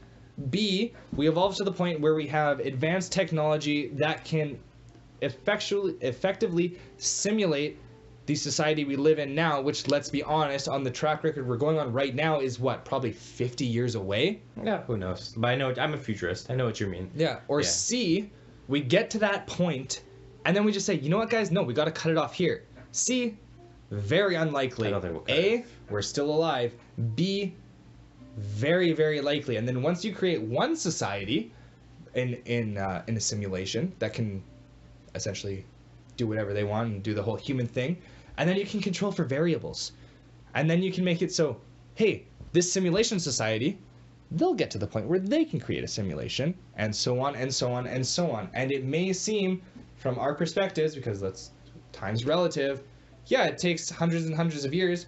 B, we evolve to the point where we have advanced technology that can effectively simulate the society we live in now, which, let's be honest, on the track record we're going on right now is what, probably 50 years away? Yeah, who knows? But I know, I'm a futurist. I know what you mean. Yeah, or yeah. C, we get to that point, and then we just say, you know what, guys? No, we got to cut it off here. C, very unlikely. I don't think we'll cut A, it. we're still alive. B, very, very likely. And then once you create one society in a simulation that can essentially do whatever they want and do the whole human thing, and then you can control for variables, and then you can make it so, hey, this simulation society, they'll get to the point where they can create a simulation, and so on and so on and so on. And it may seem from our perspectives, because time's relative, yeah, it takes hundreds and hundreds of years.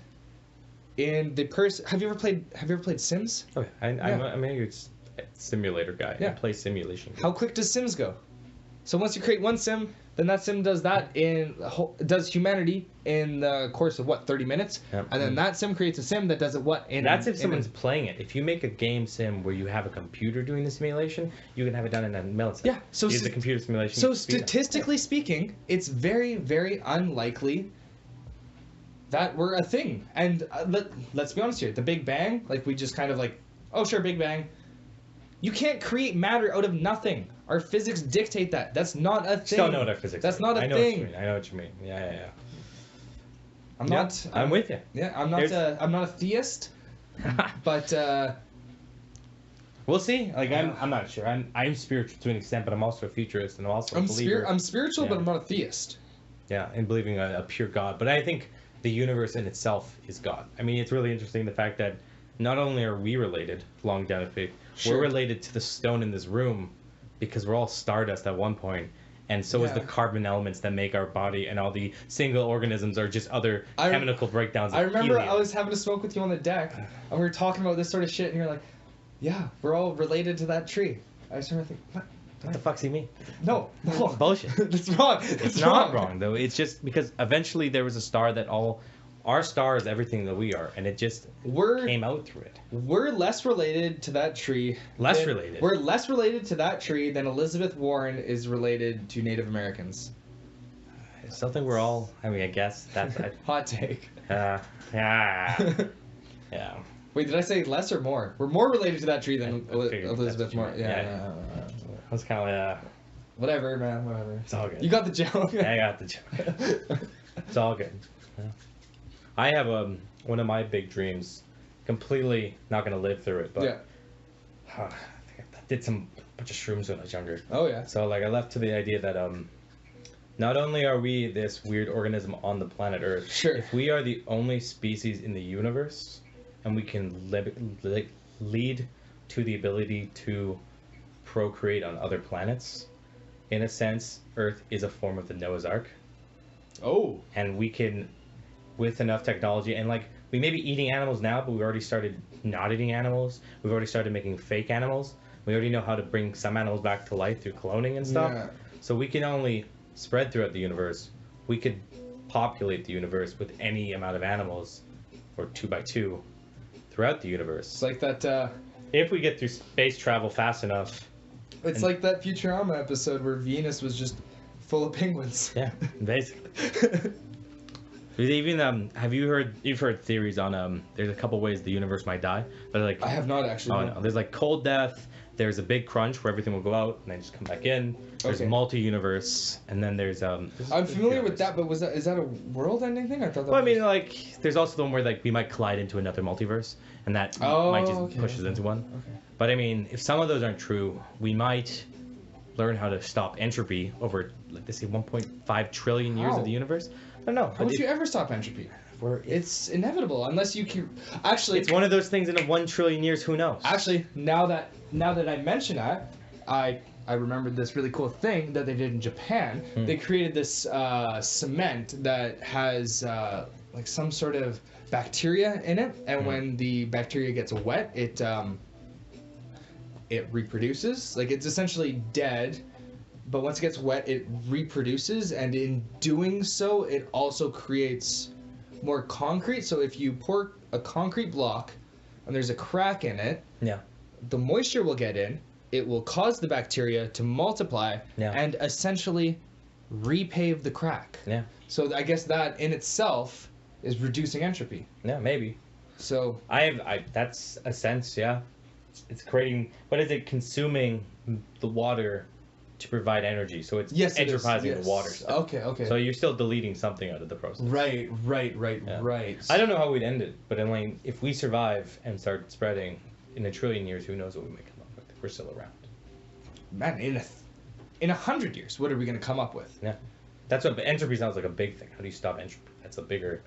In the have you ever played Sims? Oh, yeah. I mean, it's simulator guy. Yeah. I play simulation games. How quick does Sims go? So once you create one sim, then that sim does that does humanity in the course of 30 minutes, Yep. and then that sim creates a sim that does it That's if someone's playing it. If you make a game sim where you have a computer doing the simulation, you can have it done in a millisecond. Yeah, so use the computer simulation. So speed up. statistically speaking, it's very, very unlikely that we're a thing. And let's be honest here, the Big Bang, like we just kind of like, oh sure, Big Bang. You can't create matter out of nothing. Our physics dictate that. That's not a thing. Still know what our physics. That's mean. not a I know thing. What you mean. I know what you mean. Yeah. I'm with you. Yeah, I'm not a theist, but we'll see. Like I'm not sure. I'm spiritual to an extent, but I'm also a futurist and I'm also a believer. I'm spiritual, Yeah. but I'm not a theist. Yeah, in believing a pure God. But I think the universe in itself is God. I mean, it's really interesting the fact that not only are we related, long down the faith, Sure. we're related to the stone in this room because we're all stardust at one point, and so is the carbon elements that make our body, and all the single organisms are just other chemical breakdowns of I remember helium. I was having a smoke with you on the deck, and we were talking about this sort of shit, and you're like, yeah, we're all related to that tree. I just remember thinking, What the fuck's he mean? No. Bullshit. That's wrong. It's not wrong, though. It's just because eventually there was a star that our star is everything that we are, and it just came out through it. We're less related to that tree. We're less related to that tree than Elizabeth Warren is related to Native Americans. It's something we're all. I mean, I guess that's hot take. Yeah. Yeah. Wait, did I say less or more? We're more related to that tree than I figured Elizabeth that's Warren. Yeah. I was kind of Whatever, man. Whatever. It's all good. You got the joke. I got the joke. It's all good. Yeah. I have one of my big dreams. Completely not gonna live through it, but Yeah. I did some bunch of shrooms when I was younger. Oh yeah. So like I left to the idea that not only are we this weird organism on the planet Earth, Sure. if we are the only species in the universe, and we can lead to the ability to procreate on other planets, in a sense, Earth is a form of the Noah's Ark. Oh. And we can, with enough technology, and like we may be eating animals now, but we've already started not eating animals. We've already started making fake animals. We already know how to bring some animals back to life through cloning and stuff. Yeah. So we can only spread throughout the universe. We could populate the universe with any amount of animals, or 2x2, throughout the universe. It's like that. If we get through space travel fast enough. It's like that Futurama episode where Venus was just full of penguins. Yeah, basically. Even you've heard theories on there's a couple ways the universe might die, but like I have not actually. Oh no, there's like cold death. There's a big crunch where everything will go out and then just come back in. There's Okay. multi-universe, and then there's I'm familiar with that, but is that a world-ending thing? I thought that. Well, I mean, like there's also the one where like we might collide into another multiverse, and that might just push us into one. Okay. But I mean, if some of those aren't true, we might learn how to stop entropy over, like they say, 1.5 trillion years How? of the universe. I don't know. How would you ever stop entropy? It's inevitable unless you can. Actually, it's one of those things in a 1 trillion years. Who knows? Actually, now that I mention that, I remembered this really cool thing that they did in Japan. They created this cement that has like some sort of bacteria in it, and when the bacteria gets wet, it reproduces. Like it's essentially dead, but once it gets wet, it reproduces, and in doing so, it also creates more concrete. So if you pour a concrete block and there's a crack in it, Yeah. the moisture will get in, it will cause the bacteria to multiply and essentially repave the crack. Yeah. So I guess that in itself is reducing entropy. Yeah, maybe. So that's a sense, yeah. It's creating, what is it, consuming the water to provide energy. So it's entropizing the water stuff. Okay. So you're still deleting something out of the process. Right. Yeah. I don't know how we'd end it, but I mean, if we survive and start spreading in 1 trillion years, who knows what we may come up with if we're still around. Man, in 100 years, what are we going to come up with? Yeah. That's what entropy sounds like, a big thing. How do you stop entropy? That's a bigger,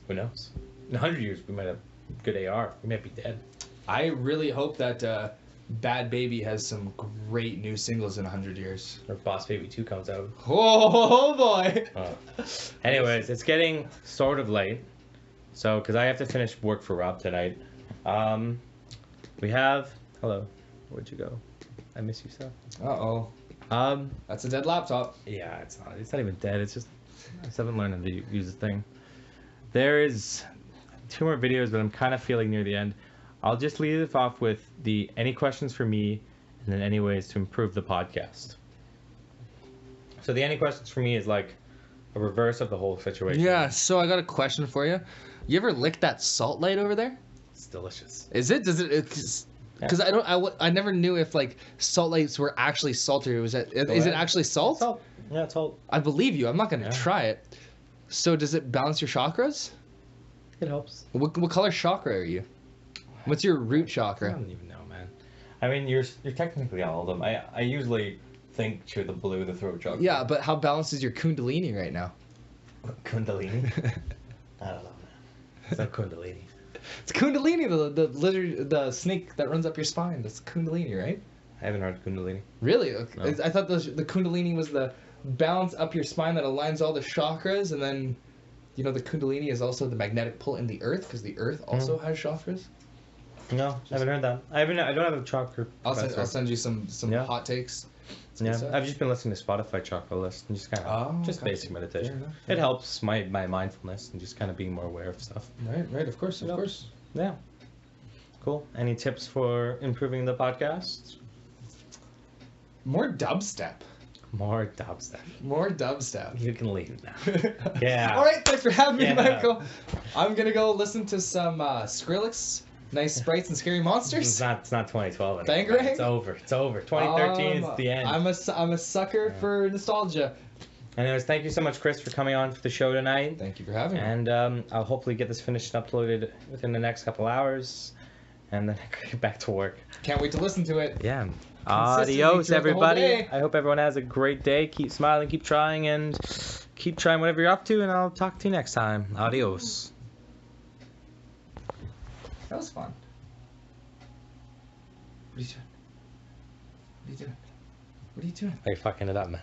who knows? In 100 years, we might have good AR. We might be dead. I really hope that Bad Baby has some great new singles in 100 years. Or Boss Baby 2 comes out. Oh boy! Anyways, it's getting sort of late. So, because I have to finish work for Rob tonight. We have... Hello. Where'd you go? I miss you so. Uh-oh. That's a dead laptop. Yeah, it's not even dead. It's just I just haven't learned how to use the thing. There is 2 more videos, but I'm kind of feeling near the end. I'll just leave it off with the any questions for me, and then any ways to improve the podcast. So the any questions for me is like a reverse of the whole situation. Yeah, so I got a question for you. You ever lick that salt light over there? It's delicious. Is it? Does it? Because I never knew if like salt lights were actually salt or is it actually salt? It's salt. Yeah, it's salt. I believe you. I'm not gonna try it. So does it balance your chakras? It helps. What color chakra are you? What's your root chakra? I don't even know, man. I mean, you're technically all of them. I usually think to the blue, the throat chakra. Yeah, but how balanced is your kundalini right now? Kundalini? I don't know, man. It's not kundalini. It's kundalini, the lizard, the snake that runs up your spine. That's kundalini, right? I haven't heard kundalini. Really? No. I thought the kundalini was the balance up your spine that aligns all the chakras, and then, you know, the kundalini is also the magnetic pull in the earth because the earth also has chakras. No, I haven't heard that. I don't have a chakra. I'll send you some hot takes. Yeah, I've just been listening to Spotify chakra list and just kind of basic meditation. It helps my mindfulness and just kind of being more aware of stuff. Right, of course. Yeah. Cool. Any tips for improving the podcast? More dubstep. More dubstep. More dubstep. You can leave now. Yeah. All right, thanks for having me, Michael. I'm gonna go listen to some Skrillex. Nice sprites and scary monsters. It's not 2012 anymore. Bangarang? It's over. 2013 is the end. I'm a sucker for nostalgia. Anyways, thank you so much, Chris, for coming on for the show tonight. Thank you for having me. And I'll hopefully get this finished and uploaded within the next couple hours, and then I can get back to work. Can't wait to listen to it. Yeah. Adios, everybody. I hope everyone has a great day. Keep smiling, keep trying, and keep trying whatever you're up to, and I'll talk to you next time. Adios. That was fun. What are you doing? What are you doing? Are you fucking it up, man?